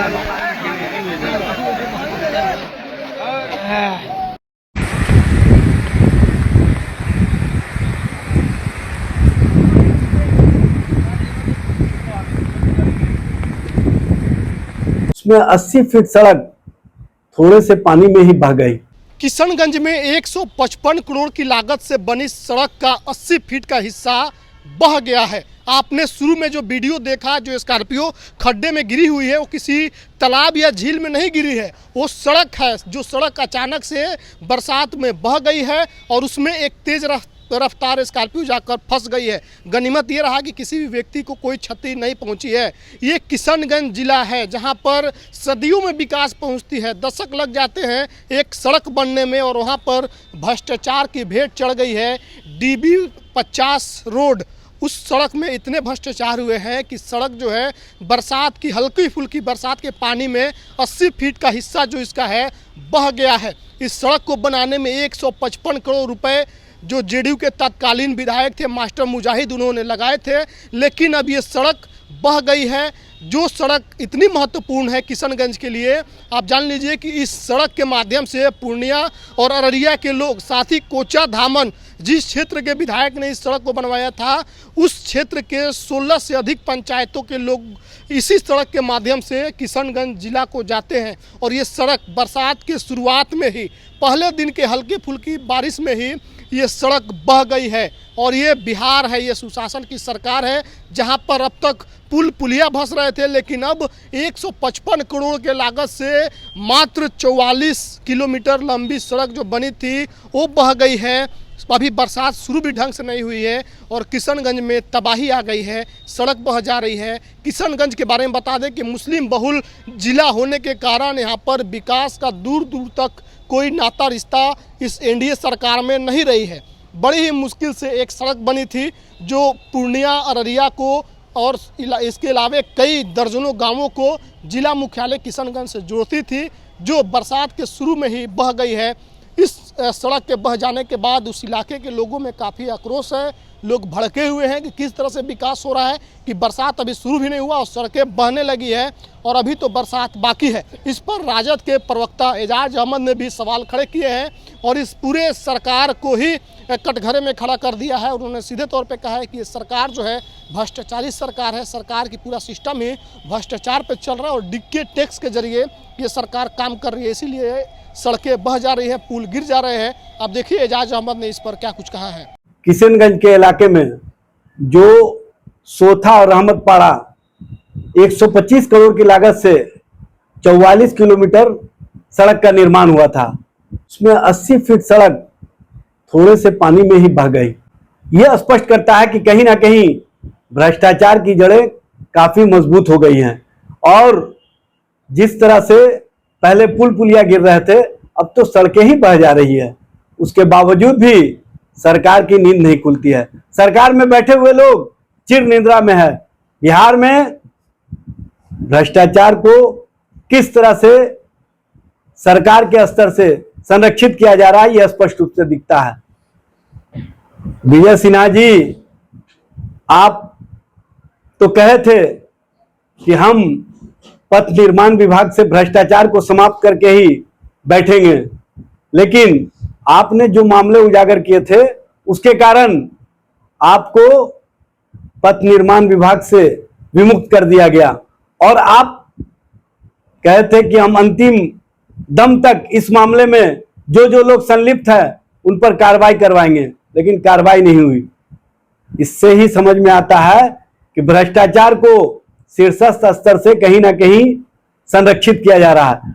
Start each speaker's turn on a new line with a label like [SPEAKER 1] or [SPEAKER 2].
[SPEAKER 1] उसमें 80 फीट सड़क थोड़े से पानी में ही बह गई।
[SPEAKER 2] किशनगंज में 155 करोड़ की लागत से बनी सड़क का 80 फीट का हिस्सा बह गया है। आपने शुरू में जो वीडियो देखा, जो स्कॉर्पियो खड्डे में गिरी हुई है, वो किसी तालाब या झील में नहीं गिरी है, वो सड़क है। जो सड़क अचानक से बरसात में बह गई है और उसमें एक तेज रफ्तार स्कॉर्पियो जाकर फंस गई है। गनीमत ये रहा कि किसी भी व्यक्ति को कोई क्षति नहीं पहुंची है। ये किशनगंज जिला है जहां पर सदियों में विकास पहुंचती है, दशक लग जाते हैं एक सड़क बनने में, और वहां पर भ्रष्टाचार की भेंट चढ़ गई है। DB 50 रोड, उस सड़क में इतने भ्रष्टाचार हुए हैं कि सड़क जो है बरसात की, हल्की फुल्की बरसात के पानी में 80 फीट का हिस्सा जो इसका है बह गया है। इस सड़क को बनाने में 155 करोड़ रुपए जो JDU के तत्कालीन विधायक थे मास्टर मुजाहिद, उन्होंने लगाए थे, लेकिन अब ये सड़क बह गई है। जो सड़क इतनी महत्वपूर्ण है किशनगंज के लिए, आप जान लीजिए कि इस सड़क के माध्यम से पूर्णिया और अररिया के लोग, साथ ही कोचा धामन, जिस क्षेत्र के विधायक ने इस सड़क को बनवाया था, उस क्षेत्र के 16 से अधिक पंचायतों के लोग इसी सड़क के माध्यम से किशनगंज जिला को जाते हैं। और ये सड़क बरसात के शुरुआत में ही, पहले दिन के हल्की फुल्की बारिश में ही ये सड़क बह गई है। और ये बिहार है, ये सुशासन की सरकार है, जहां पर अब तक पुल पुलिया धंस रहे थे, लेकिन अब 155 करोड़ के लागत से मात्र 44 किलोमीटर लंबी सड़क जो बनी थी वो बह गई है। अभी बरसात शुरू भी ढंग से नहीं हुई है और किशनगंज में तबाही आ गई है, सड़क बह जा रही है। किशनगंज के बारे में बता दें कि मुस्लिम बहुल जिला होने के कारण यहाँ पर विकास का दूर दूर तक कोई नाता रिश्ता इस NDA सरकार में नहीं रही है। बड़ी ही मुश्किल से एक सड़क बनी थी जो पूर्णिया, अररिया को और इसके अलावा कई दर्जनों गांवों को जिला मुख्यालय किशनगंज से जोड़ती थी, जो बरसात के शुरू में ही बह गई है। इस सड़क के बह जाने के बाद उस इलाके के लोगों में काफ़ी आक्रोश है। लोग भड़के हुए हैं कि किस तरह से विकास हो रहा है कि बरसात अभी शुरू भी नहीं हुआ और सड़कें बहने लगी है और अभी तो बरसात बाकी है। इस पर राजद के प्रवक्ता एजाज अहमद ने भी सवाल खड़े किए हैं और इस पूरे सरकार को ही कटघरे में खड़ा कर दिया है। उन्होंने सीधे तौर पे कहा है कि ये सरकार जो है भ्रष्टाचारी सरकार है, सरकार की पूरा सिस्टम ही भ्रष्टाचार पे चल रहा है और डिक्के टैक्स के जरिए ये सरकार काम कर रही है, इसीलिए सड़कें बह जा रही है, पुल गिर जा रहे हैं। अब देखिए एजाज अहमद ने इस पर क्या कुछ कहा है।
[SPEAKER 1] किशनगंज के इलाके में जो सोथा और रहमतपाड़ा 125 करोड़ की लागत से 44 किलोमीटर सड़क का निर्माण हुआ था, उसमें 80 फीट सड़क थोड़े से पानी में ही बह गई। यह स्पष्ट करता है कि कहीं ना कहीं भ्रष्टाचार की जड़ें काफी मजबूत हो गई हैं और जिस तरह से पहले पुल पुलिया गिर रहे थे, अब तो सड़कें ही बह जा रही है। उसके बावजूद भी सरकार की नींद नहीं खुलती है। सरकार में बैठे हुए लोग चिर निद्रा में है। बिहार में भ्रष्टाचार को किस तरह से सरकार के स्तर से संरक्षित किया जा रहा है, यह स्पष्ट रूप से दिखता है। विजय सिन्हा जी, आप तो कहे थे कि हम पथ निर्माण विभाग से भ्रष्टाचार को समाप्त करके ही बैठेंगे, लेकिन आपने जो मामले उजागर किए थे उसके कारण आपको पथ निर्माण विभाग से विमुक्त कर दिया गया और आप कहे थे कि हम अंतिम दम तक इस मामले में जो लोग संलिप्त है उन पर कार्रवाई करवाएंगे, लेकिन कार्रवाई नहीं हुई। इससे ही समझ में आता है कि भ्रष्टाचार को शीर्षस्थ स्तर से कहीं ना कहीं संरक्षित किया जा रहा है।